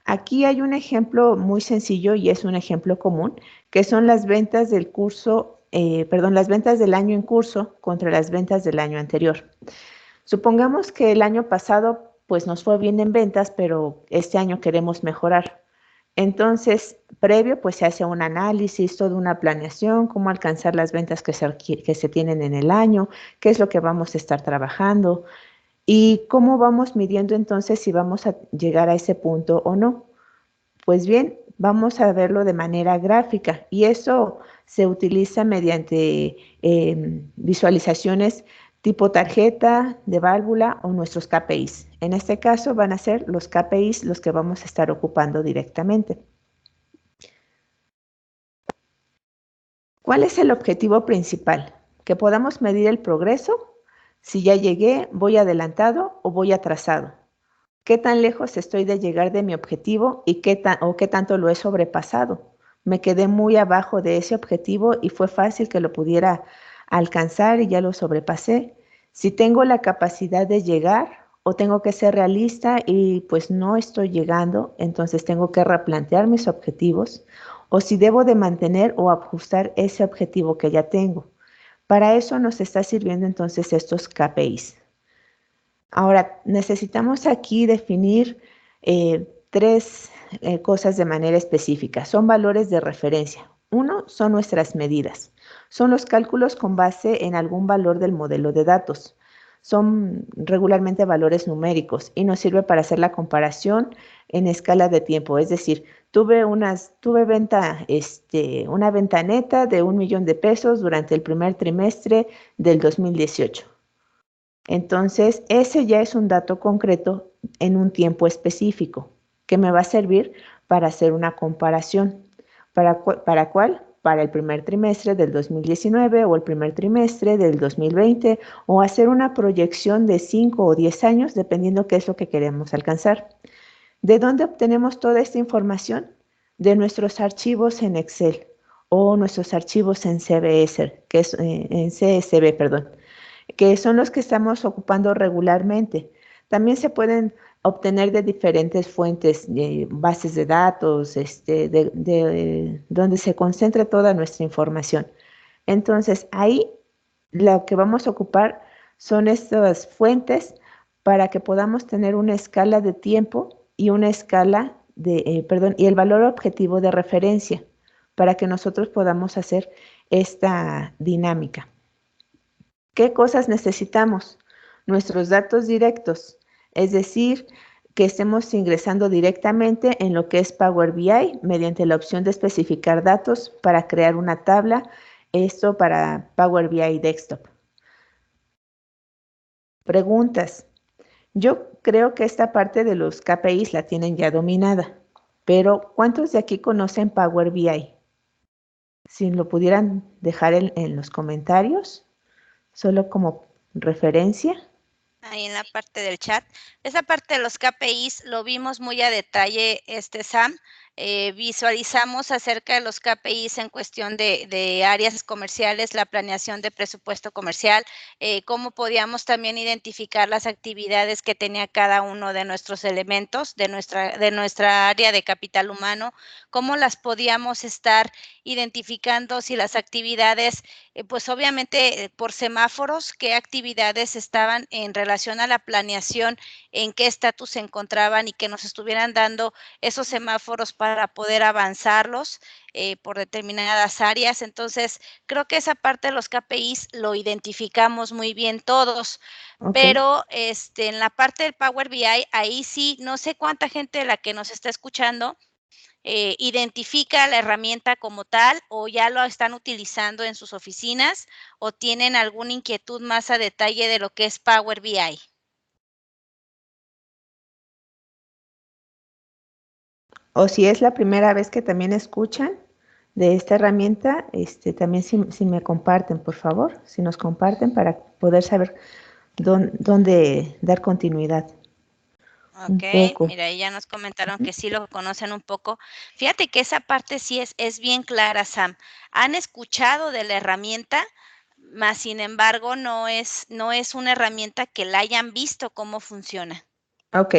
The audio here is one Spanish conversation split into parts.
Aquí hay un ejemplo muy sencillo y es un ejemplo común, que son las ventas del curso, las ventas del año en curso contra las ventas del año anterior. Supongamos que el año pasado pues nos fue bien en ventas, pero este año queremos mejorar. Entonces, previo pues se hace un análisis, toda una planeación, cómo alcanzar las ventas que se tienen en el año, qué es lo que vamos a estar trabajando y cómo vamos midiendo entonces si vamos a llegar a ese punto o no. Pues bien, vamos a verlo de manera gráfica y eso se utiliza mediante visualizaciones tipo tarjeta de válvula o nuestros KPIs. En este caso van a ser los KPIs los que vamos a estar ocupando directamente. ¿Cuál es el objetivo principal? Que podamos medir el progreso, si ya llegué, voy adelantado o voy atrasado. ¿Qué tan lejos estoy de llegar de mi objetivo y qué tanto lo he sobrepasado? Me quedé muy abajo de ese objetivo y fue fácil que lo pudiera alcanzar y ya lo sobrepasé. Si tengo la capacidad de llegar o tengo que ser realista y pues no estoy llegando, entonces tengo que replantear mis objetivos o si debo de mantener o ajustar ese objetivo que ya tengo. Para eso nos está sirviendo entonces estos KPIs. Ahora, necesitamos aquí definir tres cosas de manera específica. Son valores de referencia. Uno, son nuestras medidas. Son los cálculos con base en algún valor del modelo de datos. Son regularmente valores numéricos y nos sirve para hacer la comparación en escala de tiempo. Es decir, tuve una venta neta de 1 millón de pesos durante el primer trimestre del 2018. Entonces, ese ya es un dato concreto en un tiempo específico que me va a servir para hacer una comparación. ¿Para cuál? Para el primer trimestre del 2019 o el primer trimestre del 2020 o hacer una proyección de 5 o 10 años dependiendo qué es lo que queremos alcanzar. ¿De dónde obtenemos toda esta información? De nuestros archivos en Excel o nuestros archivos en CSV, en CSV, perdón, que son los que estamos ocupando regularmente. También se pueden obtener de diferentes fuentes, bases de datos, donde se concentre toda nuestra información. Entonces, ahí lo que vamos a ocupar son estas fuentes para que podamos tener una escala de tiempo y una escala y el valor objetivo de referencia para que nosotros podamos hacer esta dinámica. ¿Qué cosas necesitamos? Nuestros datos directos, es decir, que estemos ingresando directamente en lo que es Power BI mediante la opción de especificar datos para crear una tabla, esto para Power BI Desktop. Preguntas. Yo creo que esta parte de los KPIs la tienen ya dominada, pero ¿cuántos de aquí conocen Power BI? Si lo pudieran dejar en los comentarios, solo como referencia. Ahí en la parte del chat. Esa parte de los KPIs lo vimos muy a detalle, Sam. Visualizamos acerca de los KPIs en cuestión de áreas comerciales, la planeación de presupuesto comercial, cómo podíamos también identificar las actividades que tenía cada uno de nuestros elementos de nuestra área de capital humano, cómo las podíamos estar identificando si las actividades, pues obviamente por semáforos, qué actividades estaban en relación a la planeación, en qué estatus se encontraban y que nos estuvieran dando esos semáforos para poder avanzarlos por determinadas áreas. Entonces, creo que esa parte de los KPIs lo identificamos muy bien todos. Okay. Pero en la parte del Power BI, ahí sí, no sé cuánta gente de la que nos está escuchando identifica la herramienta como tal o ya lo están utilizando en sus oficinas o tienen alguna inquietud más a detalle de lo que es Power BI. O si es la primera vez que también escuchan de esta herramienta, también si me comparten, por favor, si nos comparten para poder saber dónde dar continuidad. Un Ok, poco. mira, ahí ya nos comentaron que sí lo conocen un poco. Fíjate que esa parte sí es bien clara, Sam. Han escuchado de la herramienta, mas sin embargo no es una herramienta que la hayan visto cómo funciona. Ok,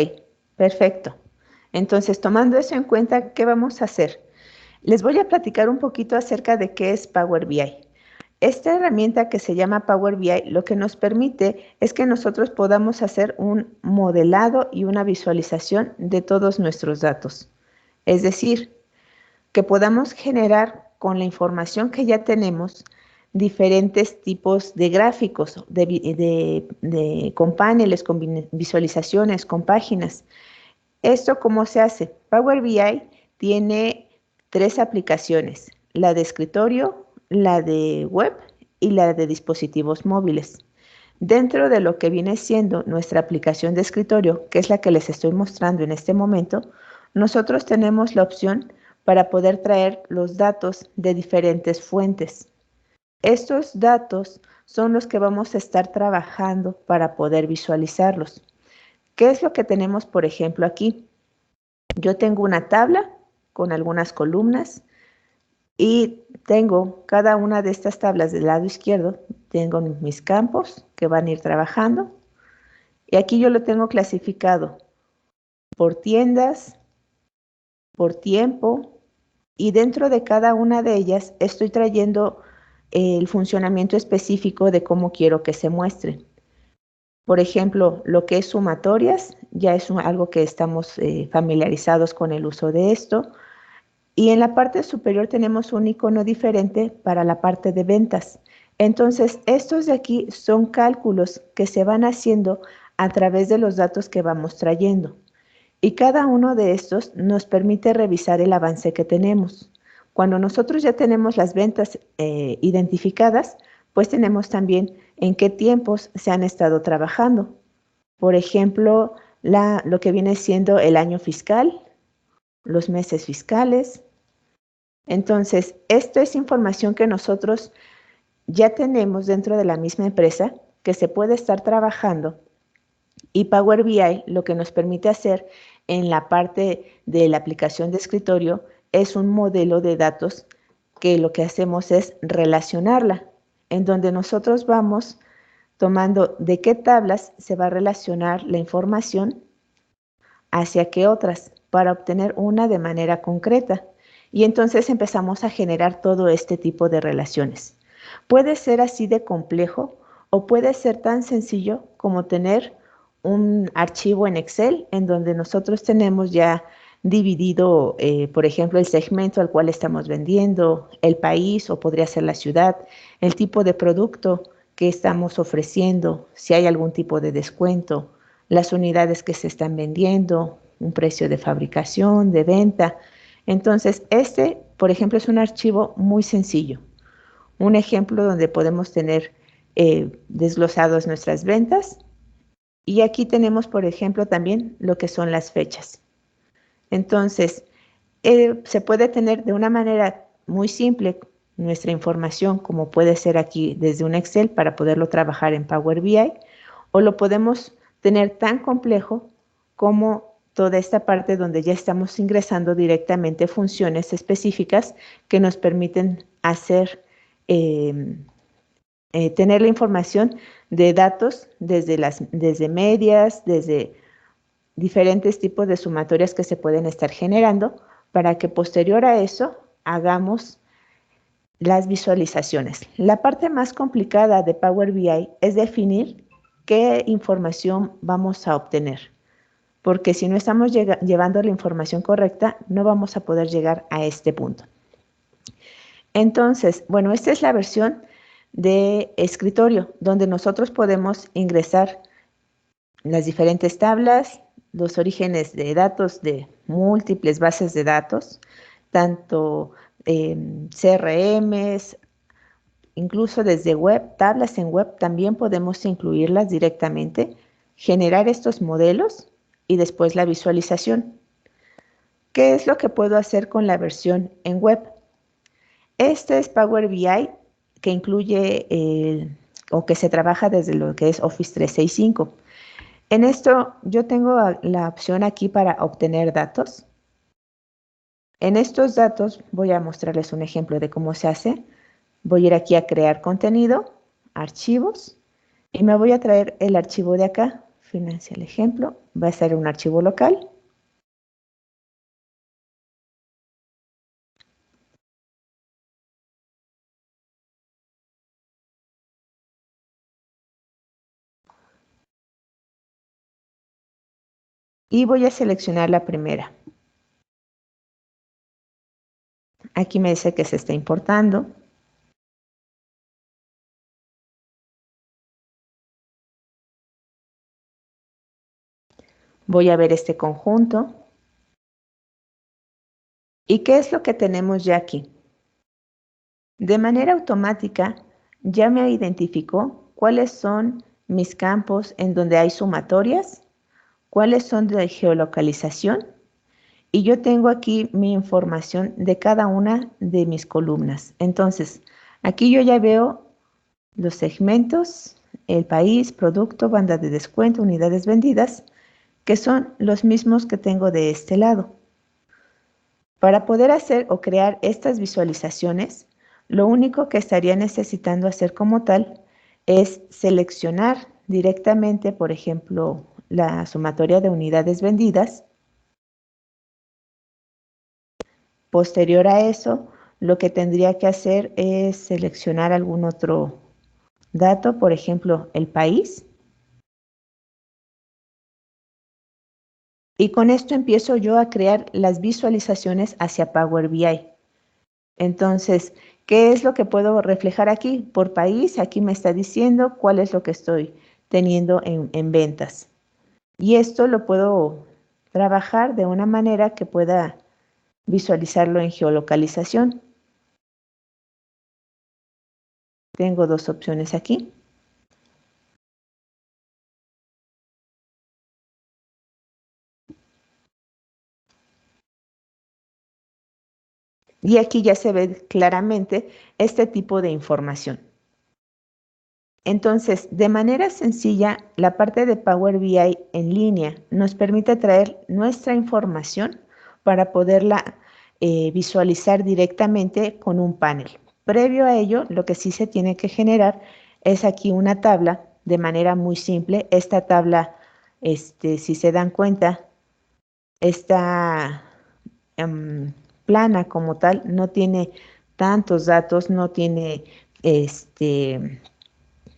perfecto. Entonces, tomando eso en cuenta, ¿qué vamos a hacer? Les voy a platicar un poquito acerca de qué es Power BI. Esta herramienta que se llama Power BI lo que nos permite es que nosotros podamos hacer un modelado y una visualización de todos nuestros datos. Es decir, que podamos generar con la información que ya tenemos diferentes tipos de gráficos, con paneles, con visualizaciones, con páginas. ¿Esto cómo se hace? Power BI tiene 3 aplicaciones, la de escritorio, la de web y la de dispositivos móviles. Dentro de lo que viene siendo nuestra aplicación de escritorio, que es la que les estoy mostrando en este momento, nosotros tenemos la opción para poder traer los datos de diferentes fuentes. Estos datos son los que vamos a estar trabajando para poder visualizarlos. ¿Qué es lo que tenemos, por ejemplo, aquí? Yo tengo una tabla con algunas columnas y tengo cada una de estas tablas del lado izquierdo, tengo mis campos que van a ir trabajando y aquí yo lo tengo clasificado por tiendas, por tiempo y dentro de cada una de ellas estoy trayendo el funcionamiento específico de cómo quiero que se muestre. Por ejemplo, lo que es sumatorias, ya es algo que estamos familiarizados con el uso de esto. Y en la parte superior tenemos un icono diferente para la parte de ventas. Entonces, estos de aquí son cálculos que se van haciendo a través de los datos que vamos trayendo. Y cada uno de estos nos permite revisar el avance que tenemos. Cuando nosotros ya tenemos las ventas identificadas, pues tenemos también en qué tiempos se han estado trabajando. Por ejemplo, lo que viene siendo el año fiscal, los meses fiscales. Entonces, esto es información que nosotros ya tenemos dentro de la misma empresa que se puede estar trabajando y Power BI lo que nos permite hacer en la parte de la aplicación de escritorio es un modelo de datos que lo que hacemos es relacionarla, en donde nosotros vamos tomando de qué tablas se va a relacionar la información hacia qué otras para obtener una de manera concreta. Y entonces empezamos a generar todo este tipo de relaciones. Puede ser así de complejo o puede ser tan sencillo como tener un archivo en Excel en donde nosotros tenemos ya dividido, por ejemplo, el segmento al cual estamos vendiendo, el país o podría ser la ciudad, el tipo de producto que estamos ofreciendo, si hay algún tipo de descuento, las unidades que se están vendiendo, un precio de fabricación, de venta. Entonces, por ejemplo, es un archivo muy sencillo. Un ejemplo donde podemos tener desglosados nuestras ventas. Y aquí tenemos, por ejemplo, también lo que son las fechas. Entonces, se puede tener de una manera muy simple nuestra información, como puede ser aquí desde un Excel para poderlo trabajar en Power BI, o lo podemos tener tan complejo como toda esta parte donde ya estamos ingresando directamente funciones específicas que nos permiten hacer, tener la información de datos desde medias, desde diferentes tipos de sumatorias que se pueden estar generando para que posterior a eso hagamos las visualizaciones. La parte más complicada de Power BI es definir qué información vamos a obtener, porque si no estamos llevando la información correcta, no vamos a poder llegar a este punto. Entonces, bueno, esta es la versión de escritorio, donde nosotros podemos ingresar las diferentes tablas, los orígenes de datos de múltiples bases de datos, tanto CRMs, incluso desde web, tablas en web también podemos incluirlas directamente, generar estos modelos y después la visualización. ¿Qué es lo que puedo hacer con la versión en web? Este es Power BI que incluye o que se trabaja desde lo que es Office 365. En esto yo tengo la opción aquí para obtener datos. En estos datos voy a mostrarles un ejemplo de cómo se hace. Voy a ir aquí a crear contenido, archivos, y me voy a traer el archivo de acá, Financial Ejemplo, va a ser un archivo local. y voy a seleccionar la primera. Aquí me dice que se está importando. Voy a ver este conjunto. ¿Y qué es lo que tenemos ya aquí? De manera automática, ya me identificó cuáles son mis campos en donde hay sumatorias, cuáles son de geolocalización, y yo tengo aquí mi información de cada una de mis columnas. Entonces, aquí yo ya veo los segmentos, el país, producto, banda de descuento, unidades vendidas, que son los mismos que tengo de este lado. Para poder hacer o crear estas visualizaciones, lo único que estaría necesitando hacer como tal es seleccionar directamente, por ejemplo, la sumatoria de unidades vendidas. Posterior a eso, lo que tendría que hacer es seleccionar algún otro dato, por ejemplo, el país. Y con esto empiezo yo a crear las visualizaciones hacia Power BI. Entonces, ¿qué es lo que puedo reflejar aquí? Por país, aquí me está diciendo cuál es lo que estoy teniendo en ventas. Y esto lo puedo trabajar de una manera que pueda visualizarlo en geolocalización. Tengo dos opciones aquí. Y aquí ya se ve claramente este tipo de información. Entonces, de manera sencilla, la parte de Power BI en línea nos permite traer nuestra información para poderla visualizar directamente con un panel. Previo a ello, lo que sí se tiene que generar es aquí una tabla de manera muy simple. Esta tabla, si se dan cuenta, está plana como tal, no tiene tantos datos, no tiene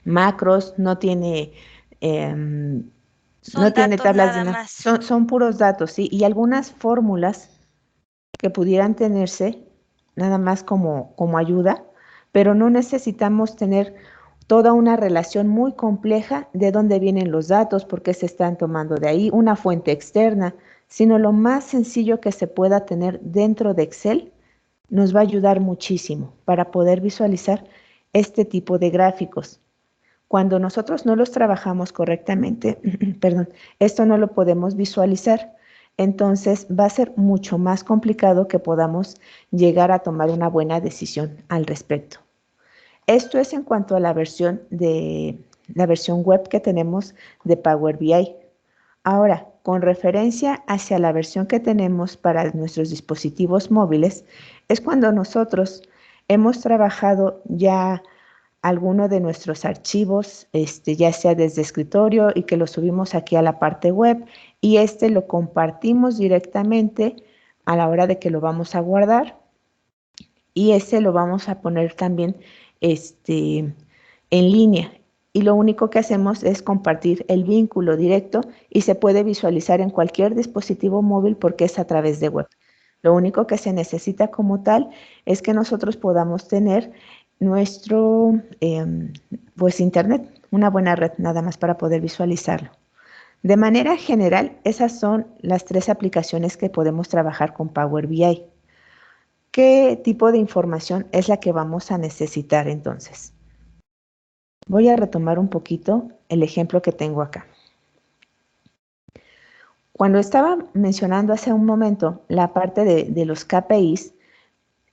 macros, no tiene Son datos tablas de nada nada, más. son puros datos, ¿sí? Y algunas fórmulas que pudieran tenerse nada más como ayuda, pero no necesitamos tener toda una relación muy compleja de dónde vienen los datos, por qué se están tomando de ahí, una fuente externa, sino lo más sencillo que se pueda tener dentro de Excel nos va a ayudar muchísimo para poder visualizar este tipo de gráficos. Cuando nosotros no los trabajamos correctamente, perdón, esto no lo podemos visualizar. Entonces va a ser mucho más complicado que podamos llegar a tomar una buena decisión al respecto. Esto es en cuanto a la versión web que tenemos de Power BI. Ahora, con referencia hacia la versión que tenemos para nuestros dispositivos móviles, es cuando nosotros hemos trabajado ya alguno de nuestros archivos, ya sea desde escritorio y que lo subimos aquí a la parte web y lo compartimos directamente a la hora de que lo vamos a guardar y lo vamos a poner también en línea. Y lo único que hacemos es compartir el vínculo directo y se puede visualizar en cualquier dispositivo móvil porque es a través de web. Lo único que se necesita como tal es que nosotros podamos tener nuestro internet, una buena red nada más para poder visualizarlo. De manera general, esas son las tres aplicaciones que podemos trabajar con Power BI. ¿Qué tipo de información es la que vamos a necesitar entonces? Voy a retomar un poquito el ejemplo que tengo acá. Cuando estaba mencionando hace un momento la parte de los KPIs,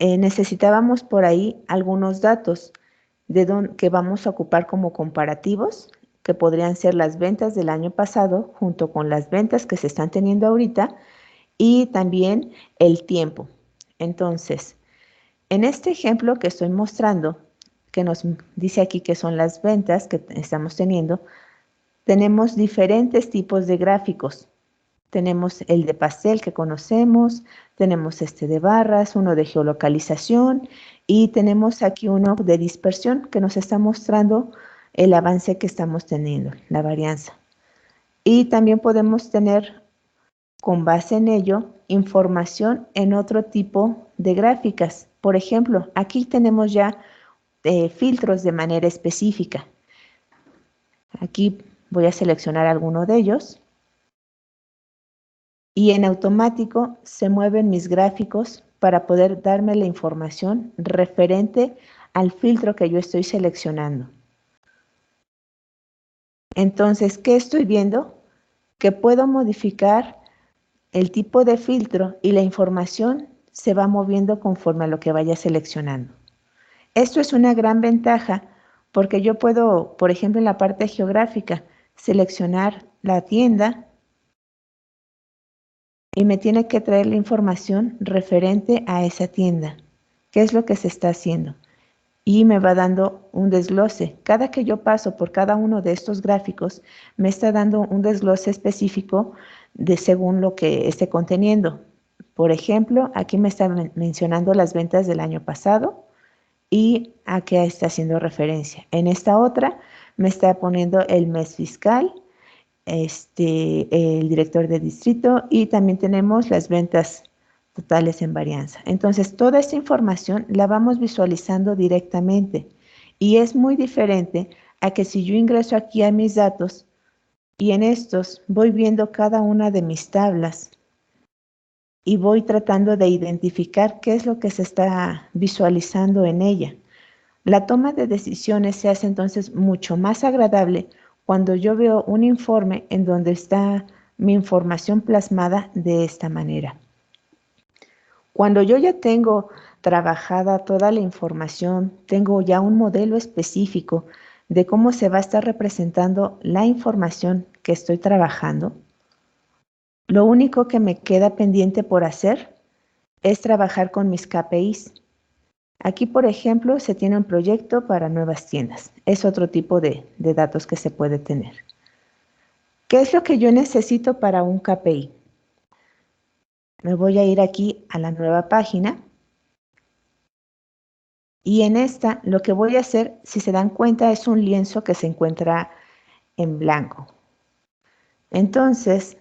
necesitábamos por ahí algunos datos que vamos a ocupar como comparativos, que podrían ser las ventas del año pasado junto con las ventas que se están teniendo ahorita y también el tiempo. Entonces, en este ejemplo que estoy mostrando, que nos dice aquí que son las ventas que estamos teniendo, tenemos diferentes tipos de gráficos. Tenemos el de pastel que conocemos, tenemos este de barras, uno de geolocalización y tenemos aquí uno de dispersión que nos está mostrando el avance que estamos teniendo, la varianza. Y también podemos tener con base en ello, información en otro tipo de gráficas. Por ejemplo, aquí tenemos ya filtros de manera específica. Aquí voy a seleccionar alguno de ellos. Y en automático se mueven mis gráficos para poder darme la información referente al filtro que yo estoy seleccionando. Entonces, ¿qué estoy viendo? Que puedo modificar el tipo de filtro y la información se va moviendo conforme a lo que vaya seleccionando. Esto es una gran ventaja porque yo puedo, por ejemplo, en la parte geográfica, seleccionar la tienda y me tiene que traer la información referente a esa tienda. ¿Qué es lo que se está haciendo? Y me va dando un desglose. Cada que yo paso por cada uno de estos gráficos, me está dando un desglose específico de según lo que esté conteniendo. Por ejemplo, aquí me está mencionando las ventas del año pasado y a qué está haciendo referencia. En esta otra me está poniendo el mes fiscal, el director de distrito y también tenemos las ventas totales en varianza. Entonces, toda esta información la vamos visualizando directamente y es muy diferente a que si yo ingreso aquí a mis datos y en estos voy viendo cada una de mis tablas y voy tratando de identificar qué es lo que se está visualizando en ella. La toma de decisiones se hace entonces mucho más agradable cuando yo veo un informe en donde está mi información plasmada de esta manera. Cuando yo ya tengo trabajada toda la información, tengo ya un modelo específico de cómo se va a estar representando la información que estoy trabajando, lo único que me queda pendiente por hacer es trabajar con mis KPIs. Aquí, por ejemplo, se tiene un proyecto para nuevas tiendas. Es otro tipo de datos que se puede tener. ¿Qué es lo que yo necesito para un KPI? Me voy a ir aquí a la nueva página. Y en esta, lo que voy a hacer, si se dan cuenta, es un lienzo que se encuentra en blanco. Entonces,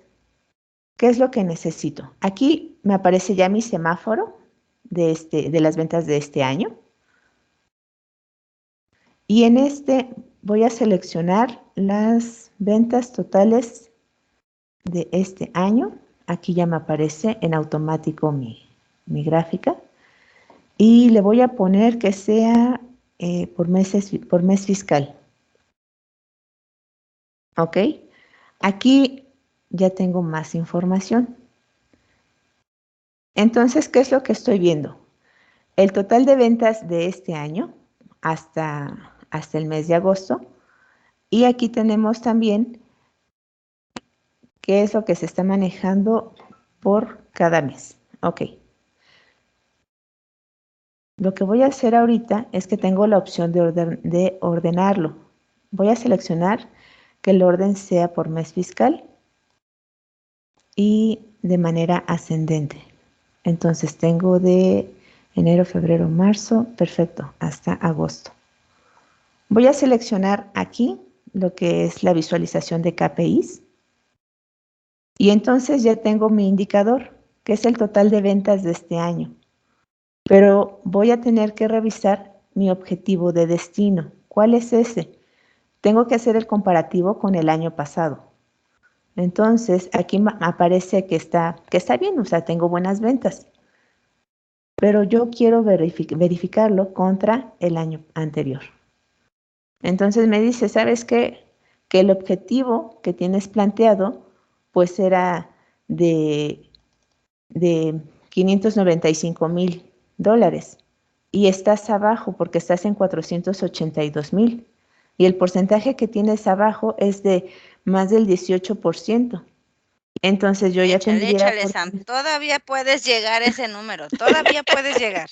¿qué es lo que necesito? Aquí me aparece ya mi semáforo de las ventas de este año. Y en este voy a seleccionar las ventas totales de este año. Aquí ya me aparece en automático mi gráfica. Y le voy a poner que sea por mes fiscal. ¿Ok? Aquí ya tengo más información. Entonces, ¿qué es lo que estoy viendo? El total de ventas de este año hasta el mes de agosto. Y aquí tenemos también qué es lo que se está manejando por cada mes. Ok. Lo que voy a hacer ahorita es que tengo la opción de ordenarlo. Voy a seleccionar que el orden sea por mes fiscal y de manera ascendente. Entonces tengo de enero, febrero, marzo, perfecto, hasta agosto. Voy a seleccionar aquí lo que es la visualización de KPIs. Y entonces ya tengo mi indicador, que es el total de ventas de este año. Pero voy a tener que revisar mi objetivo de destino. ¿Cuál es ese? Tengo que hacer el comparativo con el año pasado. Entonces, aquí me aparece que está bien, o sea, tengo buenas ventas. Pero yo quiero verificarlo contra el año anterior. Entonces me dice, ¿sabes qué? Que el objetivo que tienes planteado, pues era de $595,000 y estás abajo porque estás en 482,000 y el porcentaje que tienes abajo es de más del 18%. Entonces yo ya tendría... Échale, Sam, todavía puedes llegar a ese número, todavía puedes llegar.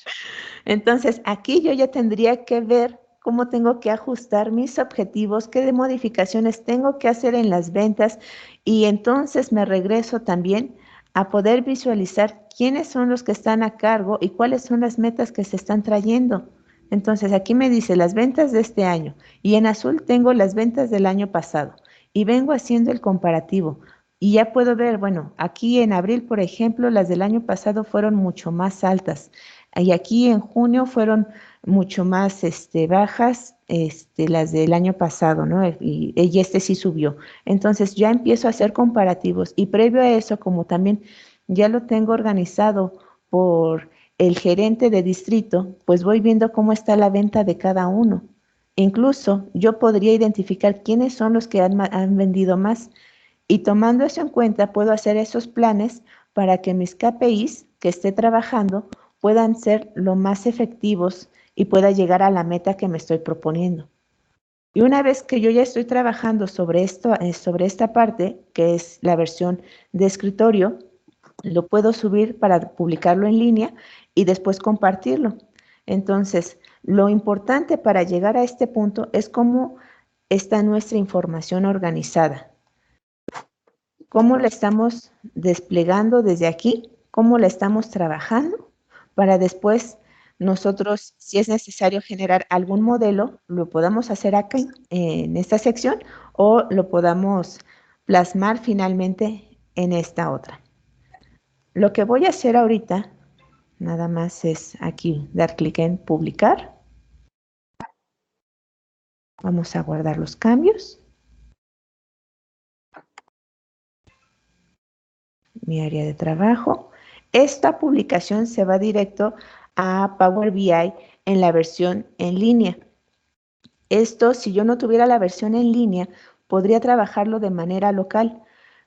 Entonces aquí yo ya tendría que ver cómo tengo que ajustar mis objetivos, qué modificaciones tengo que hacer en las ventas y entonces me regreso también a poder visualizar quiénes son los que están a cargo y cuáles son las metas que se están trayendo. Entonces aquí me dice las ventas de este año y en azul tengo las ventas del año pasado y vengo haciendo el comparativo Y ya puedo ver, bueno, aquí en abril, por ejemplo, las del año pasado fueron mucho más altas. Y aquí en junio fueron mucho más bajas las del año pasado, ¿no? Y este sí subió. Entonces ya empiezo a hacer comparativos. Y previo a eso, como también ya lo tengo organizado por el gerente de distrito, pues voy viendo cómo está la venta de cada uno. Incluso yo podría identificar quiénes son los que han vendido más y tomando eso en cuenta, puedo hacer esos planes para que mis KPIs que esté trabajando puedan ser lo más efectivos y pueda llegar a la meta que me estoy proponiendo. Y una vez que yo ya estoy trabajando sobre esto, sobre esta parte, que es la versión de escritorio, lo puedo subir para publicarlo en línea y después compartirlo. Entonces, lo importante para llegar a este punto es cómo está nuestra información organizada. Cómo la estamos desplegando desde aquí, cómo la estamos trabajando, para después nosotros, si es necesario generar algún modelo, lo podamos hacer acá en esta sección o lo podamos plasmar finalmente en esta otra. Lo que voy a hacer ahorita, nada más es aquí dar clic en publicar. Vamos a guardar los cambios. Mi área de trabajo. Esta publicación se va directo a Power BI en la versión en línea. Esto, si yo no tuviera la versión en línea, podría trabajarlo de manera local,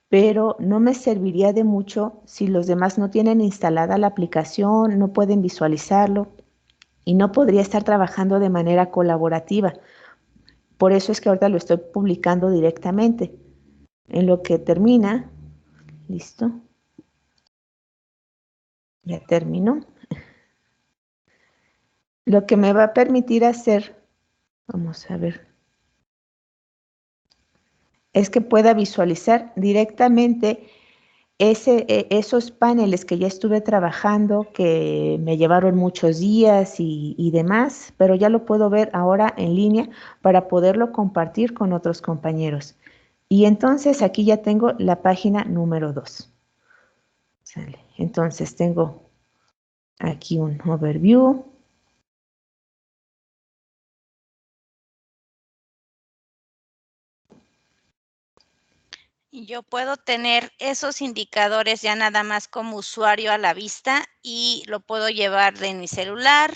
pero no me serviría de mucho si los demás no tienen instalada la aplicación, no pueden visualizarlo y no podría estar trabajando de manera colaborativa. Por eso es que ahorita lo estoy publicando directamente. En lo que termina, listo, ya terminó. Lo que me va a permitir hacer, vamos a ver, es que pueda visualizar directamente esos paneles que ya estuve trabajando, que me llevaron muchos días y demás, pero ya lo puedo ver ahora en línea para poderlo compartir con otros compañeros. Y entonces aquí ya tengo la página número 2. ¿Sale? Entonces tengo aquí un overview. Y yo puedo tener esos indicadores ya nada más como usuario a la vista y lo puedo llevar de mi celular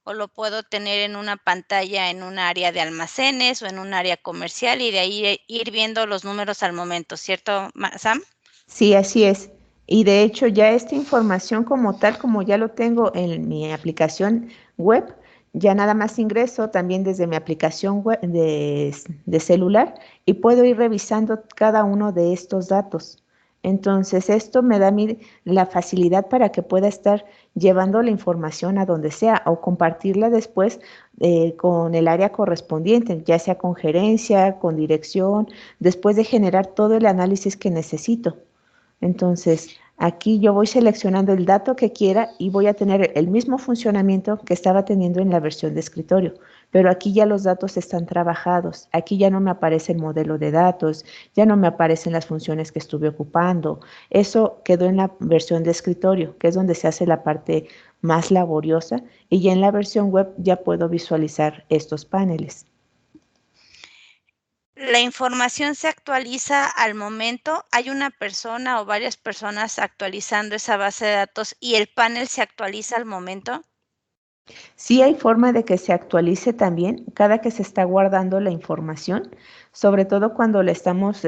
o lo puedo tener en una pantalla en un área de almacenes o en un área comercial y de ahí ir viendo los números al momento, ¿cierto, Sam? Sí, así es. Y de hecho ya esta información como tal, como ya lo tengo en mi aplicación web, ya nada más ingreso también desde mi aplicación web de celular y puedo ir revisando cada uno de estos datos. Entonces esto me da a mí la facilidad para que pueda estar llevando la información a donde sea o compartirla después con el área correspondiente, ya sea con gerencia, con dirección, después de generar todo el análisis que necesito. Entonces, aquí yo voy seleccionando el dato que quiera y voy a tener el mismo funcionamiento que estaba teniendo en la versión de escritorio, pero aquí ya los datos están trabajados, aquí ya no me aparece el modelo de datos, ya no me aparecen las funciones que estuve ocupando. Eso quedó en la versión de escritorio, que es donde se hace la parte más laboriosa, y ya en la versión web ya puedo visualizar estos paneles. La información se actualiza al momento. ¿Hay una persona o varias personas actualizando esa base de datos y el panel se actualiza al momento? Sí hay forma de que se actualice también cada que se está guardando la información, sobre todo cuando la estamos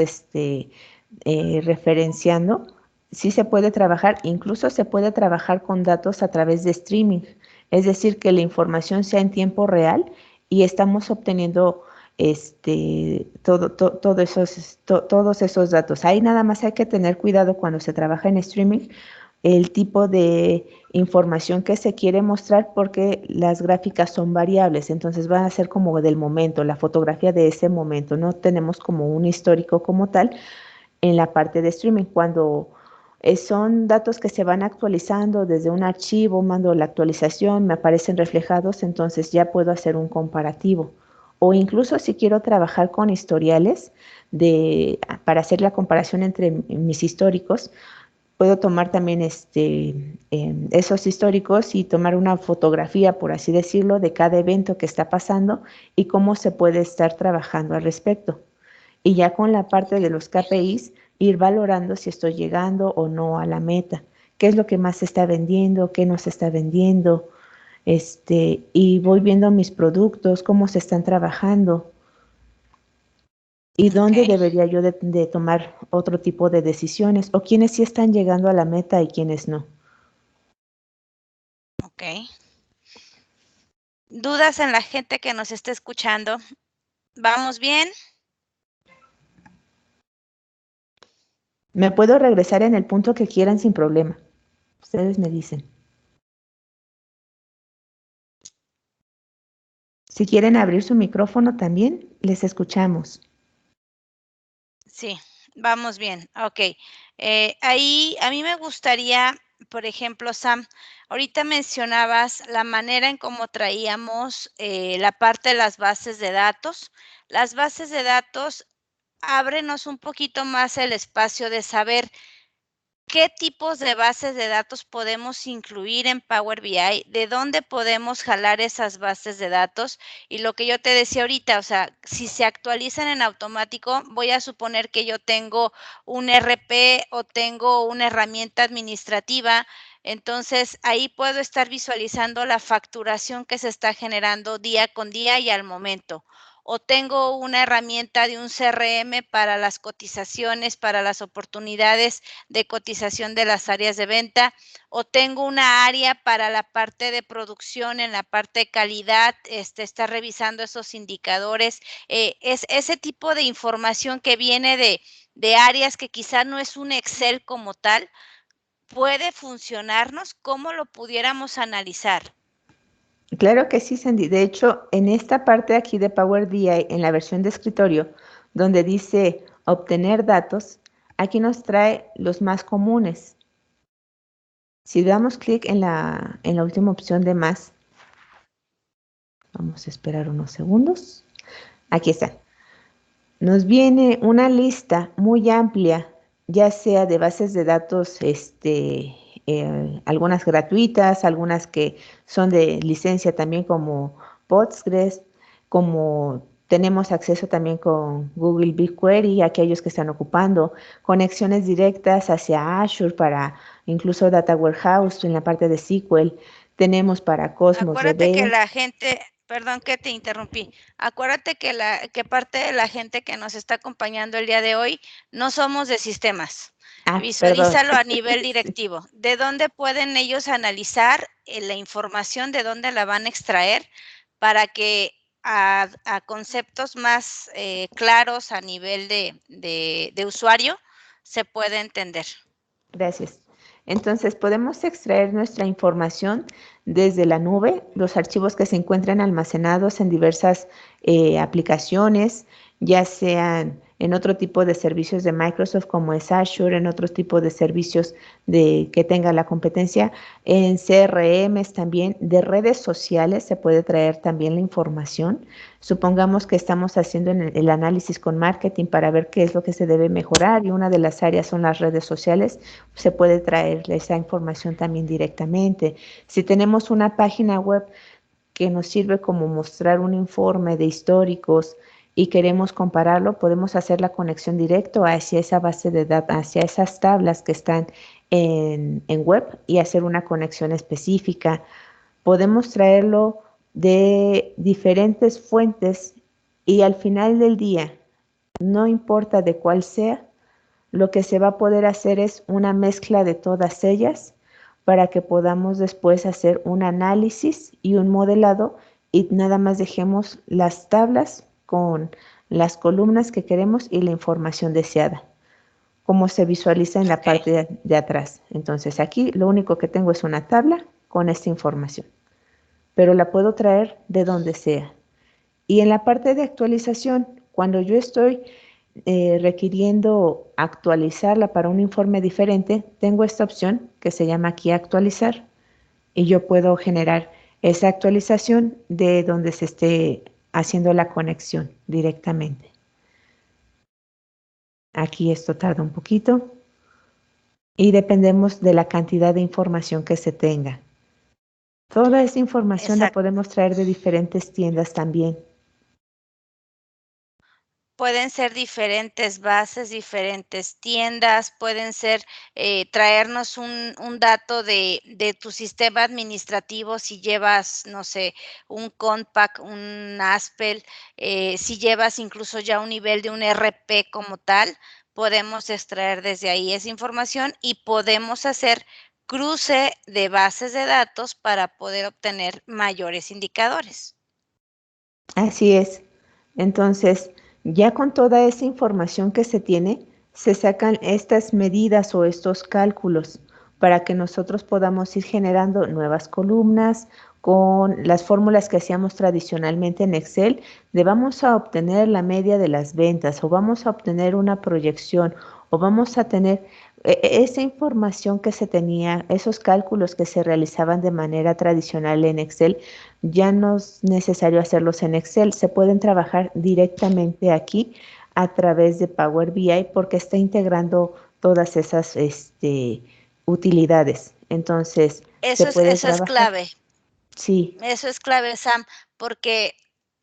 referenciando. Sí se puede trabajar, incluso se puede trabajar con datos a través de streaming, es decir, que la información sea en tiempo real y estamos obteniendo todos esos datos. Ahí nada más hay que tener cuidado cuando se trabaja en streaming, el tipo de información que se quiere mostrar porque las gráficas son variables, entonces van a ser como del momento, la fotografía de ese momento, no tenemos como un histórico como tal en la parte de streaming. Cuando son datos que se van actualizando desde un archivo, mando la actualización, me aparecen reflejados, entonces ya puedo hacer un comparativo. o incluso si quiero trabajar con historiales para hacer la comparación entre mis históricos, puedo tomar también esos históricos y tomar una fotografía, por así decirlo, de cada evento que está pasando y cómo se puede estar trabajando al respecto. Y ya con la parte de los KPIs, ir valorando si estoy llegando o no a la meta, qué es lo que más se está vendiendo, qué no se está vendiendo, y voy viendo mis productos, cómo se están trabajando y dónde debería yo de tomar otro tipo de decisiones o quiénes sí están llegando a la meta y quiénes no. Ok. ¿Dudas en la gente que nos está escuchando? ¿Vamos bien? Me puedo regresar en el punto que quieran sin problema. Ustedes me dicen. Si quieren abrir su micrófono también, les escuchamos. Sí, vamos bien. Ok. Ahí a mí me gustaría, por ejemplo, Sam, ahorita mencionabas la manera en cómo traíamos la parte de las bases de datos. Las bases de datos, ábrenos un poquito más el espacio de saber qué tipos de bases de datos podemos incluir en Power BI, de dónde podemos jalar esas bases de datos. Y lo que yo te decía ahorita, o sea, si se actualizan en automático, voy a suponer que yo tengo un RP o tengo una herramienta administrativa. Entonces, ahí puedo estar visualizando la facturación que se está generando día con día y al momento. O tengo una herramienta de un CRM para las cotizaciones, para las oportunidades de cotización de las áreas de venta, o tengo una área para la parte de producción, en la parte de calidad, está revisando esos indicadores. Es ese tipo de información que viene de áreas que quizá no es un Excel como tal, puede funcionarnos. ¿Cómo lo pudiéramos analizar? Claro que sí, Sandy. De hecho, en esta parte aquí de Power BI, en la versión de escritorio, donde dice obtener datos, aquí nos trae los más comunes. Si damos clic en la última opción de más, vamos a esperar unos segundos. Aquí está. Nos viene una lista muy amplia, ya sea de bases de datos, algunas gratuitas, algunas que son de licencia también como Postgres, como tenemos acceso también con Google BigQuery, aquellos que están ocupando conexiones directas hacia Azure para incluso Data Warehouse en la parte de SQL. Tenemos para Cosmos Acuérdate que DB. la gente, perdón que te interrumpí, acuérdate que parte de la gente que nos está acompañando el día de hoy no somos de sistemas. Perdón. Visualízalo a nivel Sí. directivo. ¿De dónde pueden ellos analizar la información, de dónde la van a extraer para que a conceptos más claros a nivel de usuario se pueda entender? Gracias. Entonces, podemos extraer nuestra información desde la nube, los archivos que se encuentran almacenados en diversas aplicaciones, ya sean en otro tipo de servicios de Microsoft como es Azure, en otros tipos de servicios que tenga la competencia, en CRMs también, de redes sociales se puede traer también la información. Supongamos que estamos haciendo el análisis con marketing para ver qué es lo que se debe mejorar y una de las áreas son las redes sociales, se puede traer esa información también directamente. Si tenemos una página web que nos sirve como mostrar un informe de históricos y queremos compararlo, podemos hacer la conexión directo hacia esa base de datos, hacia esas tablas que están en web y hacer una conexión específica. Podemos traerlo de diferentes fuentes y al final del día, no importa de cuál sea, lo que se va a poder hacer es una mezcla de todas ellas para que podamos después hacer un análisis y un modelado y nada más dejemos las tablas con las columnas que queremos y la información deseada, como se visualiza en la Ok. parte de atrás. Entonces aquí lo único que tengo es una tabla con esta información, pero la puedo traer de donde sea. Y en la parte de actualización, cuando yo estoy requiriendo actualizarla para un informe diferente, tengo esta opción que se llama aquí actualizar y yo puedo generar esa actualización de donde se esté haciendo la conexión directamente. Aquí esto tarda un poquito y dependemos de la cantidad de información que se tenga. Toda esa información la Exacto. podemos traer de diferentes tiendas también. Pueden ser diferentes bases, diferentes tiendas, pueden ser, traernos un dato de tu sistema administrativo, si llevas, no sé, un Compact, un Aspel, si llevas incluso ya un nivel de un RP como tal, podemos extraer desde ahí esa información y podemos hacer cruce de bases de datos para poder obtener mayores indicadores. Así es. Entonces, ya con toda esa información que se tiene, se sacan estas medidas o estos cálculos para que nosotros podamos ir generando nuevas columnas con las fórmulas que hacíamos tradicionalmente en Excel, de vamos a obtener la media de las ventas o vamos a obtener una proyección o vamos a tener esa información que se tenía, esos cálculos que se realizaban de manera tradicional en Excel, ya no es necesario hacerlos en Excel, se pueden trabajar directamente aquí a través de Power BI porque está integrando todas esas utilidades. Entonces, se puede Eso es trabajar. clave. Sí, Eso es clave, Sam, porque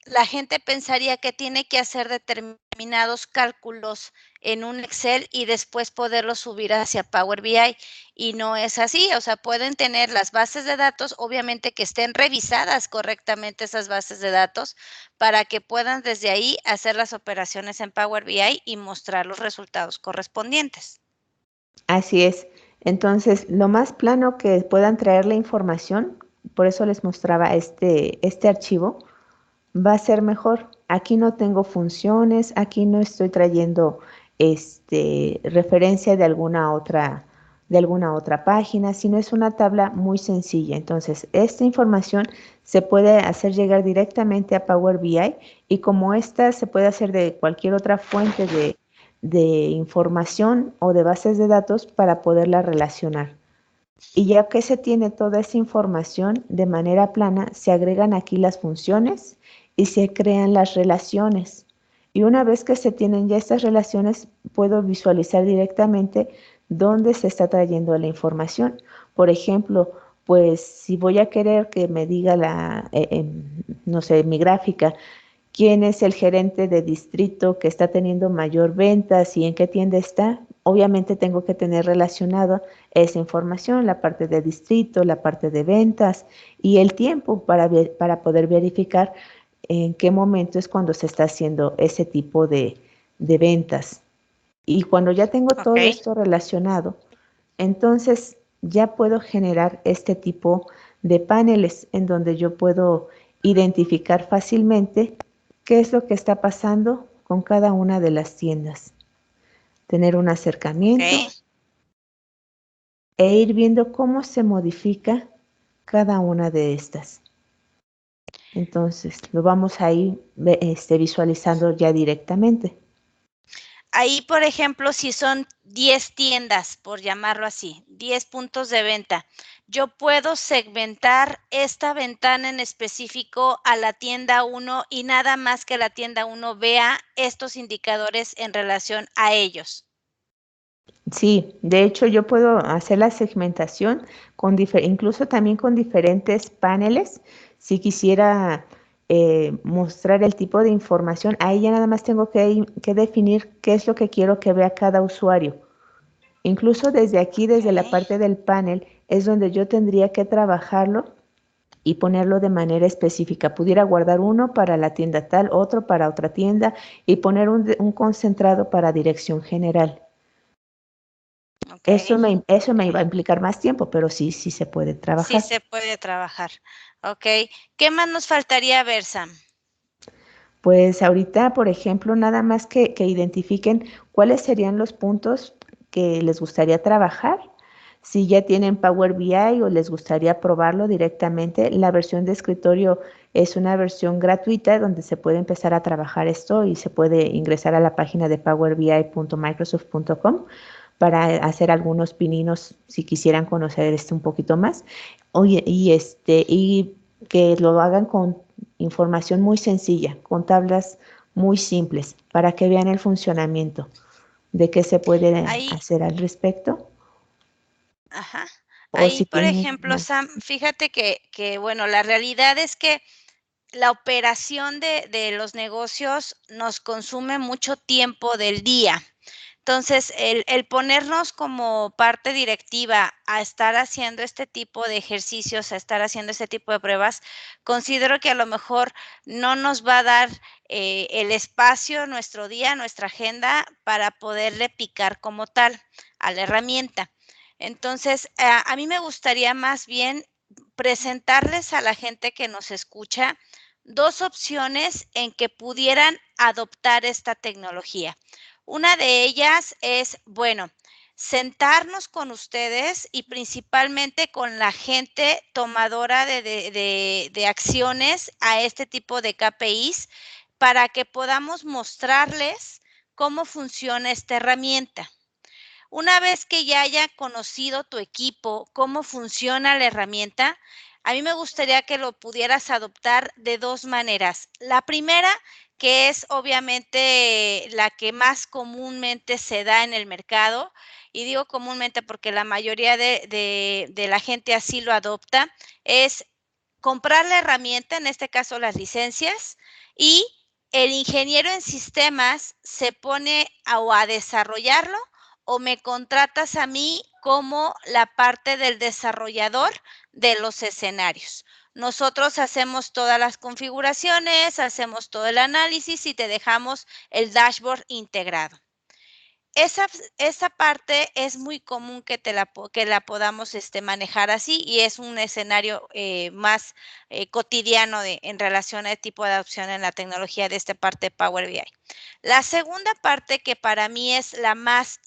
la gente pensaría que tiene que hacer determinados cálculos en un Excel y después poderlos subir hacia Power BI, y no es así. O sea, pueden tener las bases de datos, obviamente que estén revisadas correctamente esas bases de datos, para que puedan desde ahí hacer las operaciones en Power BI y mostrar los resultados correspondientes. así es. Entonces, lo más plano que puedan traer la información, por eso les mostraba este archivo, va a ser mejor. Aquí no tengo funciones, aquí no estoy trayendo referencia de alguna otra página, sino es una tabla muy sencilla. Entonces, esta información se puede hacer llegar directamente a Power BI y como esta se puede hacer de cualquier otra fuente de información o de bases de datos para poderla relacionar. Y ya que se tiene toda esa información de manera plana, se agregan aquí las funciones y se crean las relaciones. Y una vez que se tienen ya estas relaciones, puedo visualizar directamente dónde se está trayendo la información. Por ejemplo, pues si voy a querer que me diga no sé, mi gráfica, quién es el gerente de distrito que está teniendo mayor ventas y en qué tienda está. Obviamente tengo que tener relacionado esa información, la parte de distrito, la parte de ventas y el tiempo para poder verificar en qué momento es cuando se está haciendo ese tipo de ventas. Y cuando ya tengo Ok. todo esto relacionado, entonces ya puedo generar este tipo de paneles en donde yo puedo identificar fácilmente qué es lo que está pasando con cada una de las tiendas. Tener un acercamiento Ok. e ir viendo cómo se modifica cada una de estas. Entonces, lo vamos a ir visualizando ya directamente. Ahí, por ejemplo, si son 10 tiendas, por llamarlo así, 10 puntos de venta, yo puedo segmentar esta ventana en específico a la tienda 1 y nada más que la tienda 1 vea estos indicadores en relación a ellos. Sí, de hecho yo puedo hacer la segmentación incluso también con diferentes paneles. Si quisiera mostrar el tipo de información, ahí ya nada más tengo que definir qué es lo que quiero que vea cada usuario. Incluso desde aquí, desde la Ok. parte del panel, es donde yo tendría que trabajarlo y ponerlo de manera específica. Pudiera guardar uno para la tienda tal, otro para otra tienda y poner un concentrado para dirección general. Ok. Eso me Ok. iba a implicar más tiempo, pero sí, sí se puede Sí trabajar. se puede trabajar. Ok. ¿Qué más nos faltaría ver, Sam? Pues ahorita, por ejemplo, nada más que identifiquen cuáles serían los puntos que les gustaría trabajar. Si ya tienen Power BI o les gustaría probarlo directamente, la versión de escritorio es una versión gratuita donde se puede empezar a trabajar esto y se puede ingresar a la página de powerbi.microsoft.com para hacer algunos pininos si quisieran conocer un poquito más. Oye, y que lo hagan con información muy sencilla, con tablas muy simples, para que vean el funcionamiento. ¿De qué se puede hacer al respecto? Ajá. O Ahí, si por tienen ejemplo, más. Sam, fíjate que, bueno, la realidad es que la operación de los negocios nos consume mucho tiempo del día. Entonces, el ponernos como parte directiva a estar haciendo este tipo de ejercicios, a estar haciendo este tipo de pruebas, considero que a lo mejor no nos va a dar el espacio, nuestro día, nuestra agenda para poderle picar como tal a la herramienta. Entonces, a mí me gustaría más bien presentarles a la gente que nos escucha dos opciones en que pudieran adoptar esta tecnología. Una de ellas es, bueno, sentarnos con ustedes y principalmente con la gente tomadora de acciones a este tipo de KPIs para que podamos mostrarles cómo funciona esta herramienta. Una vez que ya haya conocido tu equipo, cómo funciona la herramienta, a mí me gustaría que lo pudieras adoptar de dos maneras. La primera, que es obviamente la que más comúnmente se da en el mercado, y digo comúnmente porque la mayoría de la gente así lo adopta, es comprar la herramienta, en este caso las licencias, y el ingeniero en sistemas se pone a desarrollarlo o me contratas a mí como la parte del desarrollador de los escenarios. Nosotros hacemos todas las configuraciones, hacemos todo el análisis y te dejamos el dashboard integrado. Esa parte es muy común que la podamos manejar así y es un escenario más cotidiano en relación a este tipo de adopción en la tecnología de esta parte de Power BI. La segunda parte que para mí es la más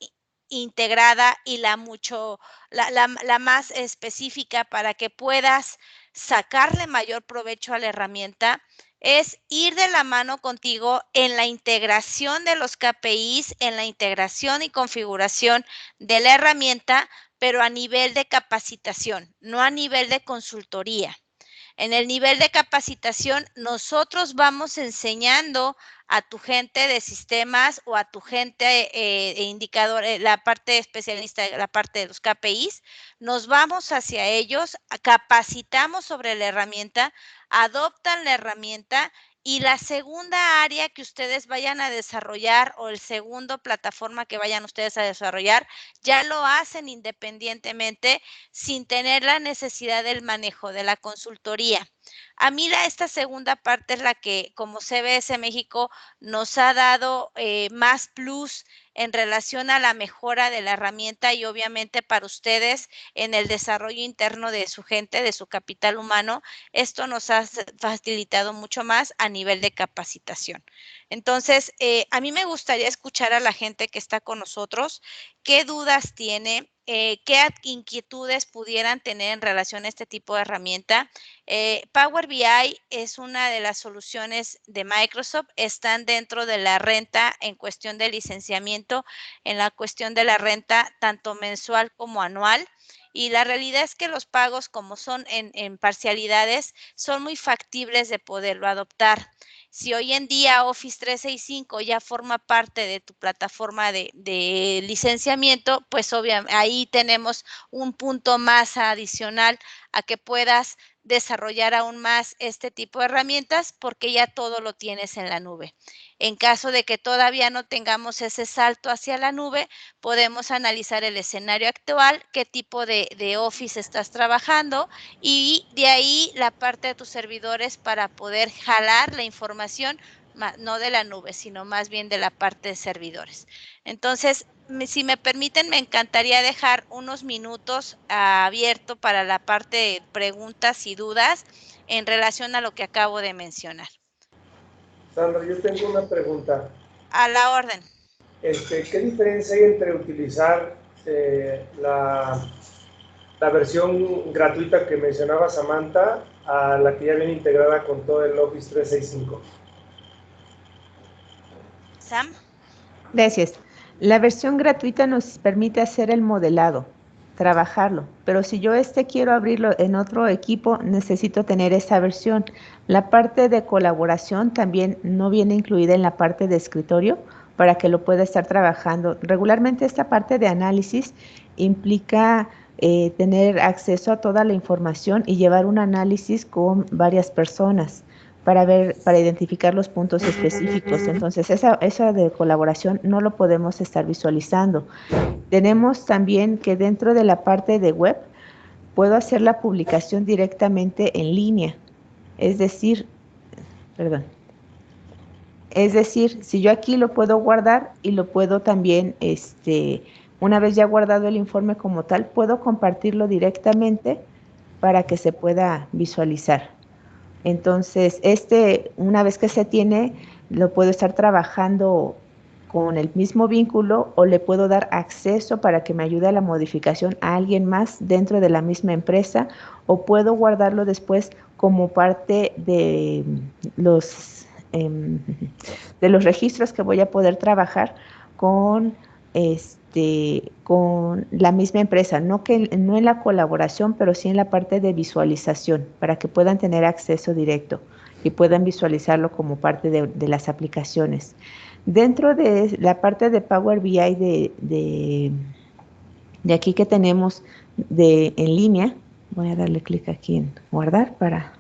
integrada y la más específica para que puedas sacarle mayor provecho a la herramienta es ir de la mano contigo en la integración de los KPIs, en la integración y configuración de la herramienta, pero a nivel de capacitación, no a nivel de consultoría. En el nivel de capacitación, nosotros vamos enseñando a tu gente de sistemas o a tu gente de indicador, la parte especialista, la parte de los KPIs, nos vamos hacia ellos, capacitamos sobre la herramienta, adoptan la herramienta y la segunda área que ustedes vayan a desarrollar o el segundo plataforma que vayan ustedes a desarrollar, ya lo hacen independientemente sin tener la necesidad del manejo de la consultoría. A mí esta segunda parte es la que, como CBS México, nos ha dado más plus en relación a la mejora de la herramienta y obviamente para ustedes en el desarrollo interno de su gente, de su capital humano, esto nos ha facilitado mucho más a nivel de capacitación. Entonces, a mí me gustaría escuchar a la gente que está con nosotros, qué dudas tiene, qué inquietudes pudieran tener en relación a este tipo de herramienta. Power BI es una de las soluciones de Microsoft, están dentro de la renta en cuestión de licenciamiento, en la cuestión de la renta tanto mensual como anual. Y la realidad es que los pagos, como son en parcialidades, son muy factibles de poderlo adoptar. Si hoy en día Office 365 ya forma parte de tu plataforma de licenciamiento, pues obviamente ahí tenemos un punto más adicional a que puedas desarrollar aún más este tipo de herramientas porque ya todo lo tienes en la nube. En caso de que todavía no tengamos ese salto hacia la nube, podemos analizar el escenario actual, qué tipo de Office estás trabajando y de ahí la parte de tus servidores para poder jalar la información, no de la nube, sino más bien de la parte de servidores. Entonces, si me permiten, me encantaría dejar unos minutos abierto para la parte de preguntas y dudas en relación a lo que acabo de mencionar. Sandra, yo tengo una pregunta. A la orden. ¿Qué diferencia hay entre utilizar la versión gratuita que mencionaba Samantha a la que ya viene integrada con todo el Office 365? Sam. Gracias. La versión gratuita nos permite hacer el modelado. trabajarlo, pero si yo quiero abrirlo en otro equipo, necesito tener esa versión. La parte de colaboración también no viene incluida en la parte de escritorio para que lo pueda estar trabajando. Regularmente esta parte de análisis implica tener acceso a toda la información y llevar un análisis con varias personas para identificar los puntos específicos. Entonces, esa de colaboración no lo podemos estar visualizando. Tenemos también que dentro de la parte de web, puedo hacer la publicación directamente en línea. Es decir, si yo aquí lo puedo guardar y lo puedo también, una vez ya guardado el informe como tal, puedo compartirlo directamente para que se pueda visualizar. Entonces, una vez que se tiene, lo puedo estar trabajando con el mismo vínculo o le puedo dar acceso para que me ayude a la modificación a alguien más dentro de la misma empresa, o puedo guardarlo después como parte de los registros que voy a poder trabajar con la misma empresa, no en la colaboración, pero sí en la parte de visualización, para que puedan tener acceso directo y puedan visualizarlo como parte de las aplicaciones. Dentro de la parte de Power BI de aquí que tenemos en línea, voy a darle clic aquí en guardar para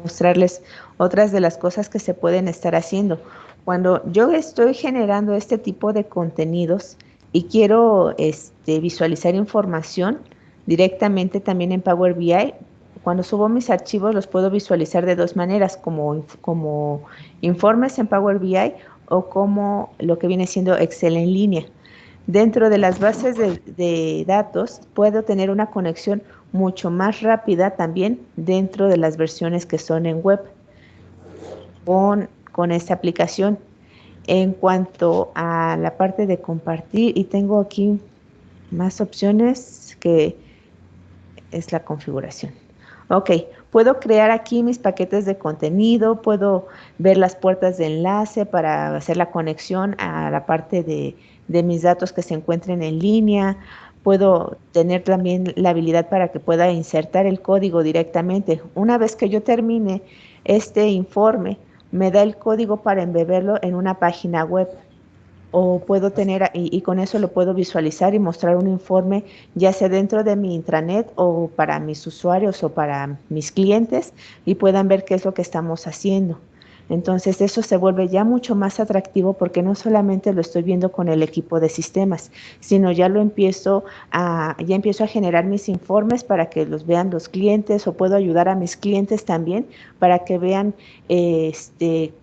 mostrarles otras de las cosas que se pueden estar haciendo. Cuando yo estoy generando este tipo de contenidos y quiero visualizar información directamente también en Power BI, cuando subo mis archivos los puedo visualizar de dos maneras, como informes en Power BI o como lo que viene siendo Excel en línea. Dentro de las bases de datos puedo tener una conexión mucho más rápida también dentro de las versiones que son en web con esta aplicación. En cuanto a la parte de compartir, y tengo aquí más opciones que es la configuración. Ok, puedo crear aquí mis paquetes de contenido, puedo ver las puertas de enlace para hacer la conexión a la parte de mis datos que se encuentren en línea. Puedo tener también la habilidad para que pueda insertar el código directamente. Una vez que yo termine este informe, me da el código para embeberlo en una página web. O puedo tener, y con eso lo puedo visualizar y mostrar un informe, ya sea dentro de mi intranet o para mis usuarios o para mis clientes, y puedan ver qué es lo que estamos haciendo. Entonces eso se vuelve ya mucho más atractivo porque no solamente lo estoy viendo con el equipo de sistemas, sino ya empiezo a generar mis informes para que los vean los clientes, o puedo ayudar a mis clientes también para que vean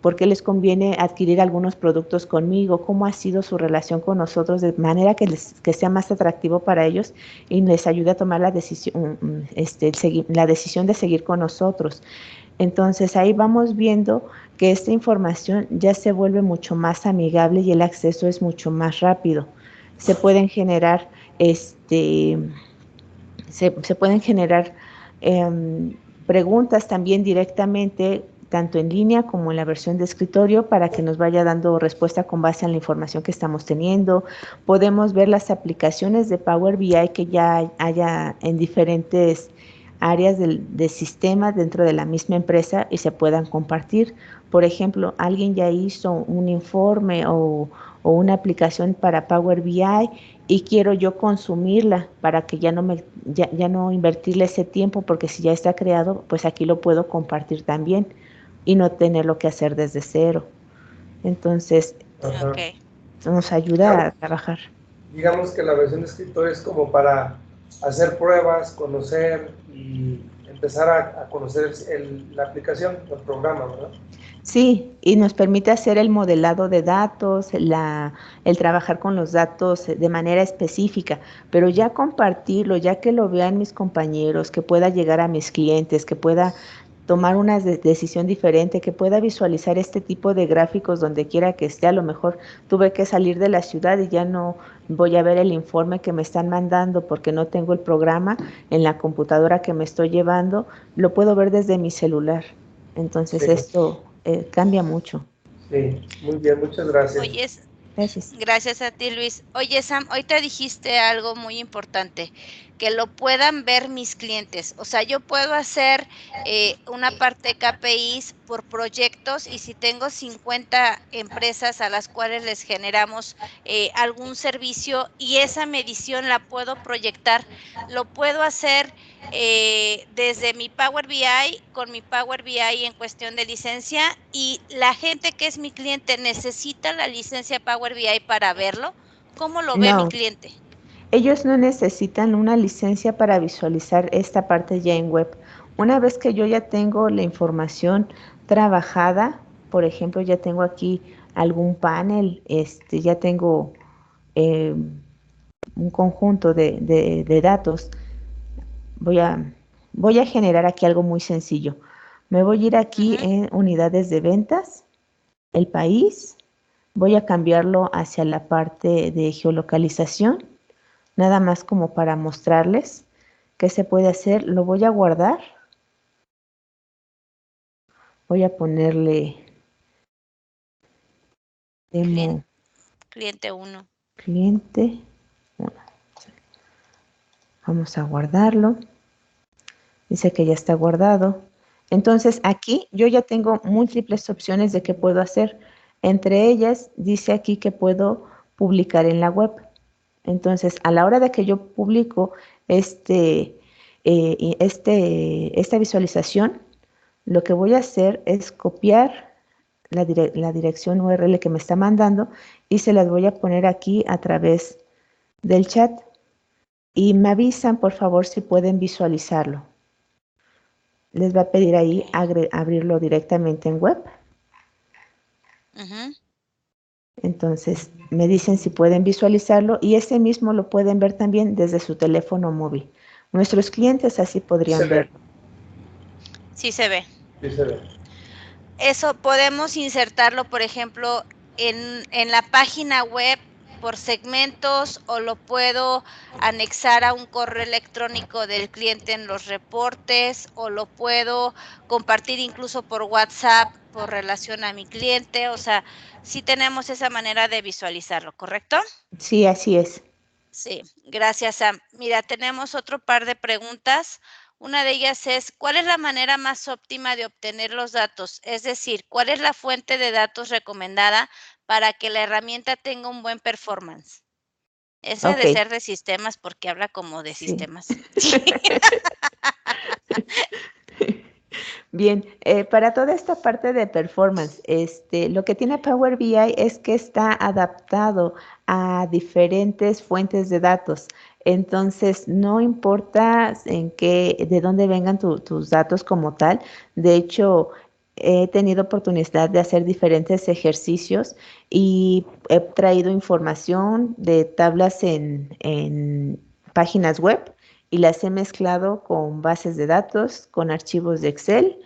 por qué les conviene adquirir algunos productos conmigo, cómo ha sido su relación con nosotros, de manera que sea más atractivo para ellos y les ayude a tomar la decisión de seguir con nosotros. Entonces ahí vamos viendo que esta información ya se vuelve mucho más amigable y el acceso es mucho más rápido. Se pueden generar preguntas también directamente, tanto en línea como en la versión de escritorio, para que nos vaya dando respuesta con base en la información que estamos teniendo. Podemos ver las aplicaciones de Power BI que ya haya en diferentes áreas de sistemas dentro de la misma empresa y se puedan compartir. Por ejemplo, alguien ya hizo un informe o una aplicación para Power BI y quiero yo consumirla para que ya no invertirle ese tiempo, porque si ya está creado, pues aquí lo puedo compartir también y no tenerlo que hacer desde cero. Entonces, nos ayuda a trabajar. Digamos que la versión de escritorio es como para hacer pruebas, conocer y empezar a conocer la aplicación, el programa, ¿verdad? Sí, y nos permite hacer el modelado de datos, el trabajar con los datos de manera específica, pero ya compartirlo, ya que lo vean mis compañeros, que pueda llegar a mis clientes, que pueda tomar una decisión diferente, que pueda visualizar este tipo de gráficos donde quiera que esté. A lo mejor tuve que salir de la ciudad y ya no voy a ver el informe que me están mandando porque no tengo el programa en la computadora que me estoy llevando, lo puedo ver desde mi celular. Entonces esto cambia mucho. Sí, muy bien, muchas gracias. Oye, Gracias. Gracias a ti, Luis. Oye, Sam, hoy te dijiste algo muy importante, que lo puedan ver mis clientes. O sea, yo puedo hacer una parte de KPIs por proyectos y si tengo 50 empresas a las cuales les generamos algún servicio y esa medición la puedo proyectar, lo puedo hacer desde mi Power BI con mi Power BI en cuestión de licencia y la gente que es mi cliente necesita la licencia Power BI para verlo. ¿Cómo lo ve mi No, cliente? ellos no necesitan una licencia para visualizar esta parte ya en web. Una vez que yo ya tengo la información trabajada, por ejemplo, ya tengo aquí algún panel, ya tengo eh, un conjunto de datos. Voy a generar aquí algo muy sencillo. Me voy a ir aquí en unidades de ventas, el país, voy a cambiarlo hacia la parte de geolocalización, nada más como para mostrarles qué se puede hacer. Lo voy a guardar, voy a ponerle demo Cliente 1. cliente 1. Vamos a guardarlo. Dice que ya está guardado. Entonces aquí yo ya tengo múltiples opciones de qué puedo hacer. Entre ellas dice aquí que puedo publicar en la web. Entonces a la hora de que yo publico esta visualización, lo que voy a hacer es copiar la dirección URL que me está mandando y se las voy a poner aquí a través del chat. Y me avisan, por favor, si pueden visualizarlo. Les va a pedir ahí abrirlo directamente en web. Entonces me dicen si pueden visualizarlo y ese mismo lo pueden ver también desde su teléfono móvil. Nuestros clientes así podrían verlo. Sí se ve. Sí se ve. Eso podemos insertarlo, por ejemplo, en la página web por segmentos o lo puedo anexar a un correo electrónico del cliente en los reportes o lo puedo compartir incluso por WhatsApp por relación a mi cliente. O sea, sí tenemos esa manera de visualizarlo, ¿correcto? Sí, así es. Sí, gracias, Sam. Mira, tenemos otro par de preguntas. Una de ellas es, ¿cuál es la manera más óptima de obtener los datos? Es decir, ¿cuál es la fuente de datos recomendada para que la herramienta tenga un buen performance? Esa ha Ok, de ser de sistemas porque habla como de sí. sistemas. Bien, para toda esta parte de performance, lo que tiene Power BI es que está adaptado a diferentes fuentes de datos. Entonces, no importa de dónde vengan tus datos como tal. De hecho, he tenido oportunidad de hacer diferentes ejercicios y he traído información de tablas en páginas web y las he mezclado con bases de datos, con archivos de Excel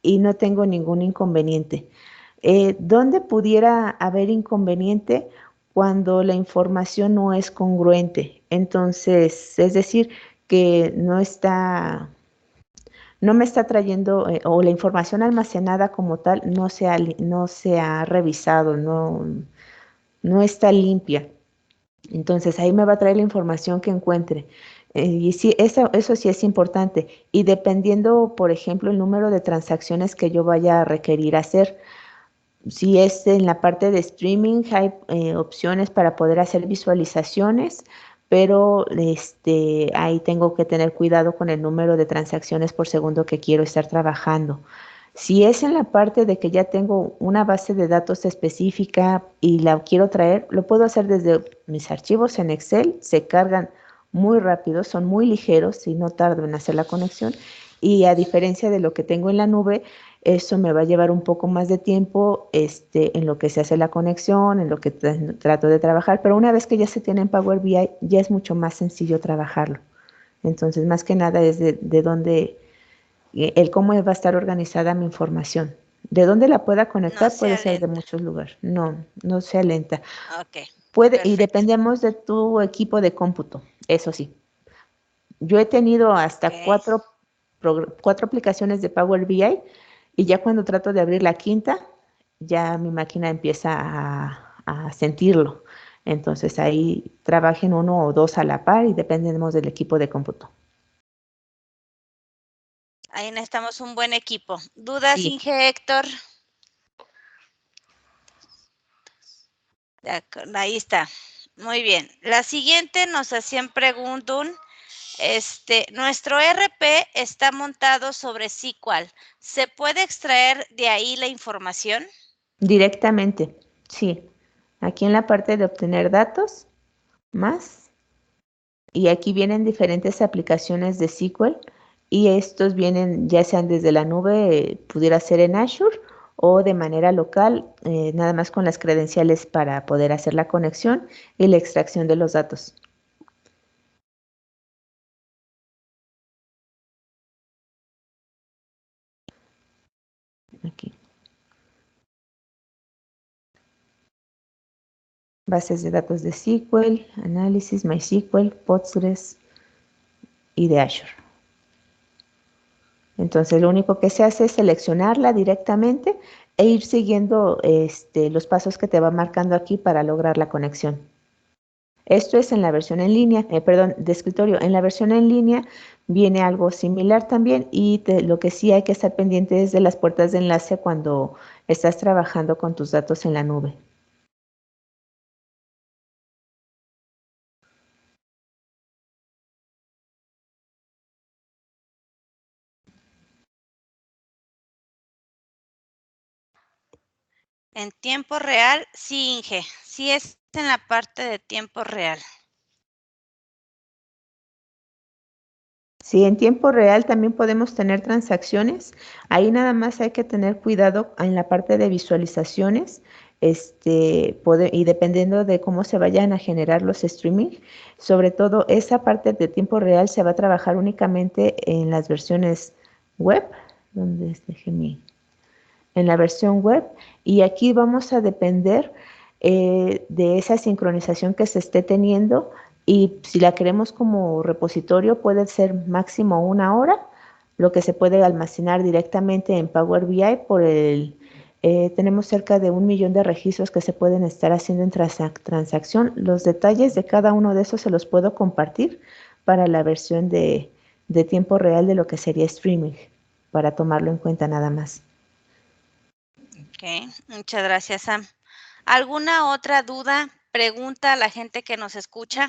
y no tengo ningún inconveniente. ¿Dónde pudiera haber inconveniente? Cuando la información no es congruente. Entonces, es decir, que no me está trayendo, o la información almacenada como tal no se ha revisado, no está limpia. Entonces ahí me va a traer la información que encuentre. Y sí, eso sí es importante. Y dependiendo, por ejemplo, el número de transacciones que yo vaya a requerir hacer, si es en la parte de streaming, hay opciones para poder hacer visualizaciones, pero ahí tengo que tener cuidado con el número de transacciones por segundo que quiero estar trabajando. Si es en la parte de que ya tengo una base de datos específica y la quiero traer, lo puedo hacer desde mis archivos en Excel, se cargan muy rápido, son muy ligeros y no tardo en hacer la conexión. Y a diferencia de lo que tengo en la nube, eso me va a llevar un poco más de tiempo en lo que se hace la conexión, en lo que trato de trabajar, pero una vez que ya se tiene en Power BI, ya es mucho más sencillo trabajarlo. Entonces, más que nada es de dónde el cómo va a estar organizada mi información. De dónde la pueda No conectar puede sea ser de lenta. muchos lugares. No sea lenta. Ok, Y perfecto. dependemos de tu equipo de cómputo, eso sí. Yo he tenido hasta Ok. cuatro aplicaciones de Power BI y ya cuando trato de abrir la quinta, ya mi máquina empieza a sentirlo. Entonces ahí trabajen uno o dos a la par y dependemos del equipo de cómputo. Ahí necesitamos un buen equipo. ¿Dudas, Sí. Inge, Héctor? De acuerdo, ahí está. Muy bien. La siguiente nos hacían preguntas. Nuestro RP está montado sobre SQL. ¿Se puede extraer de ahí la información? Directamente, sí. Aquí en la parte de obtener datos, más. Y aquí vienen diferentes aplicaciones de SQL y estos vienen ya sean desde la nube, pudiera ser en Azure o de manera local, nada más con las credenciales para poder hacer la conexión y la extracción de los datos. Aquí. Bases de datos de SQL, análisis, MySQL, Postgres y de Azure. Entonces, lo único que se hace es seleccionarla directamente e ir siguiendo los pasos que te va marcando aquí para lograr la conexión. Esto es en la versión en línea, de escritorio. En la versión en línea viene algo similar también y lo que sí hay que estar pendiente es de las puertas de enlace cuando estás trabajando con tus datos en la nube. En tiempo real, sí, Inge. Sí es en la parte de tiempo real. Sí, en tiempo real también podemos tener transacciones. Ahí nada más hay que tener cuidado en la parte de visualizaciones, y dependiendo de cómo se vayan a generar los streaming, sobre todo esa parte de tiempo real se va a trabajar únicamente en las versiones web, donde en la versión web, y aquí vamos a depender de esa sincronización que se esté teniendo. Y si la queremos como repositorio, puede ser máximo 1 hora, lo que se puede almacenar directamente en Power BI tenemos cerca de 1 millón de registros que se pueden estar haciendo en transacción. Los detalles de cada uno de esos se los puedo compartir para la versión de tiempo real de lo que sería streaming, para tomarlo en cuenta nada más. Ok, muchas gracias, Sam. ¿Alguna otra duda, pregunta a la gente que nos escucha?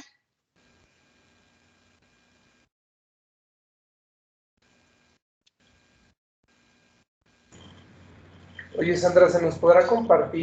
Oye, Sandra, ¿se nos podrá compartir